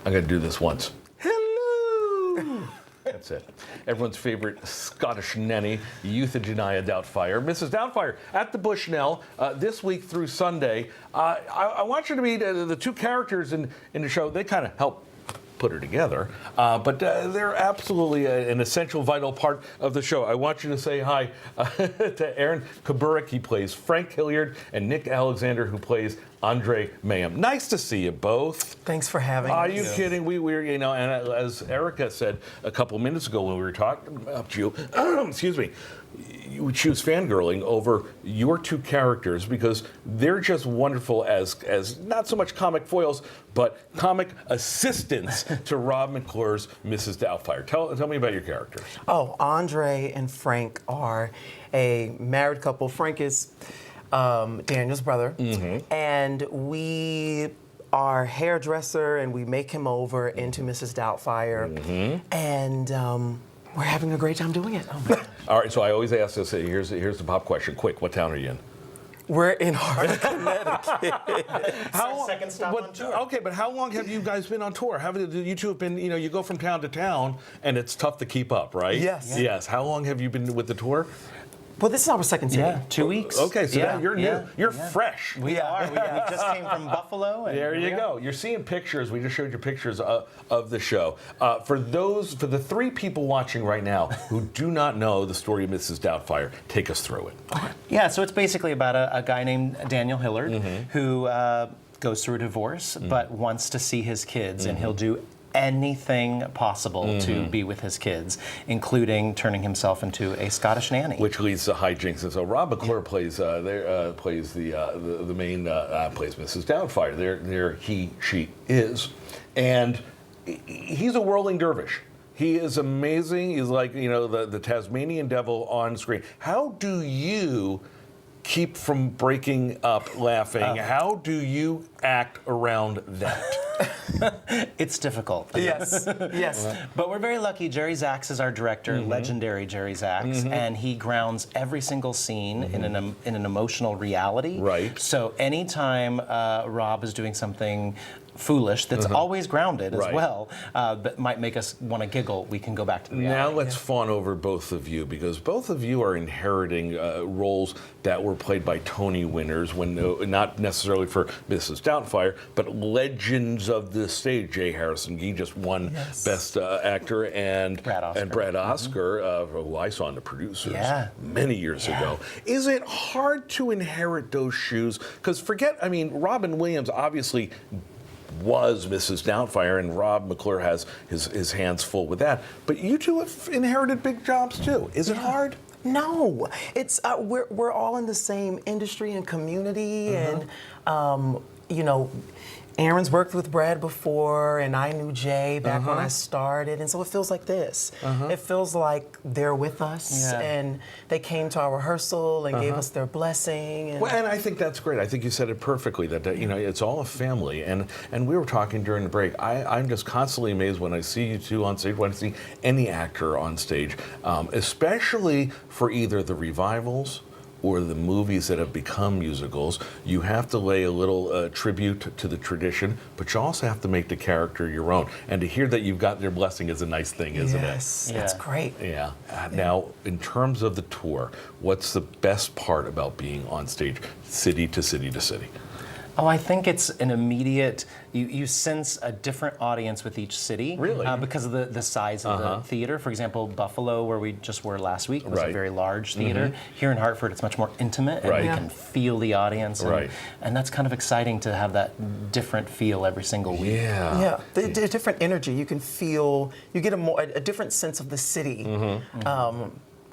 I'm going to do this once. Hello! That's it. Everyone's favorite Scottish nanny, Euthygenia Doubtfire. Mrs. Doubtfire at the Bushnell this week through Sunday. I want you to meet the two characters in the show. They kind of help put her together, but they're absolutely an essential, vital part of the show. I want you to say hi to Aaron Kuburek. He plays Frank Hilliard, and Nick Alexander, who plays Andre Mayhem. Nice to see you both. Thanks for having us. Are you kidding? We're, and as Erica said a couple minutes ago when we were talking about you, excuse me, she was fangirling over your two characters because they're just wonderful as not so much comic foils, but comic assistants to Rob McClure's Mrs. Doubtfire. Tell me about your characters. Oh, Andre and Frank are a married couple. Frank is Daniel's brother, and we are hairdresser, and we make him over into Mrs. Doubtfire, and we're having a great time doing it. Oh my God. All right, so I always ask this. Here's the pop question. Quick, what town are you in? We're in Hartford, Connecticut. Second stop on tour. Okay, but how long have you guys been on tour? You two have been, you go from town to town, and it's tough to keep up, right? Yes. Yes. How long have you been with the tour? Well, this is our second city. Yeah, 2 weeks. Okay, so now you're new. You're fresh. We are. We just came from Buffalo. And there you go. You're seeing pictures. We just showed you pictures of the show. For the three people watching right now who do not know the story of Mrs. Doubtfire, take us through it. Yeah, so it's basically about a guy named Daniel Hillard who goes through a divorce but wants to see his kids, and he'll do anything possible to be with his kids, including turning himself into a Scottish nanny. Which leads to hijinks. And so Rob McClure plays the main plays Mrs. Doubtfire. There she is, and he's a whirling dervish. He is amazing. He's like the Tasmanian devil on screen. How do you keep from breaking up laughing? How do you act around that? It's difficult. Yes, yes. But we're very lucky. Jerry Zaks is our director, legendary Jerry Zaks, and he grounds every single scene in an emotional reality. Right. So anytime Rob is doing something foolish that's always grounded as well, that might make us want to giggle, we can go back to the reality. Now let's fawn over both of you, because both of you are inheriting roles that were played by Tony winners, when not necessarily for Mrs. Doubtfire, but legends of the stage. Jay Harrison Gee just won Best Actor, and Brad Oscar, who I saw in The Producers many years ago. Is it hard to inherit those shoes? Because Robin Williams obviously was Mrs. Doubtfire, and Rob McClure has his hands full with that. But you two have inherited big jobs too. Is it hard? No, it's we're all in the same industry and community, and Aaron's worked with Brad before, and I knew Jay back when I started, and so it feels like this. It feels like they're with us, and they came to our rehearsal and gave us their blessing. And I think that's great. I think you said it perfectly, that it's all a family. And we were talking during the break. I'm just constantly amazed when I see you two on stage, when I see any actor on stage, especially for either the revivals or the movies that have become musicals. You have to lay a little tribute to the tradition, but you also have to make the character your own. And to hear that you've got their blessing is a nice thing, isn't it? Yes, that's great. Yeah. Now, in terms of the tour, what's the best part about being on stage, city to city to city? Oh, I think it's an immediate, you sense a different audience with each city. Really? Because of the size of the theater. For example, Buffalo, where we just were last week, was a very large theater. Here in Hartford, it's much more intimate, and we can feel the audience. And that's kind of exciting to have that different feel every single week. Yeah, the different energy. You can feel, you get a different sense of the city.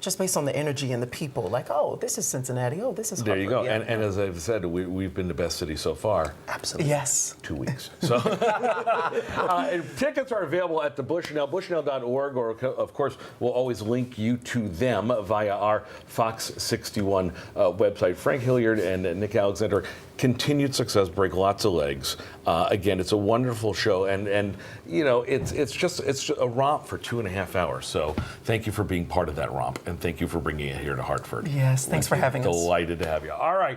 Just based on the energy and the people, like, oh, this is Cincinnati, oh, this is Hartford. There you go. And as I've said, we've been the best city so far. Absolutely. Yes. 2 weeks. So tickets are available at the Bushnell, bushnell.org, or of course, we'll always link you to them via our Fox 61 website. Frank Hilliard and Nick Alexander, continued success, break lots of legs. Again, it's a wonderful show, and it's a romp for 2.5 hours. So thank you for being part of that romp, and thank you for bringing it here to Hartford. Yes, thanks for having us. Delighted to have you. All right.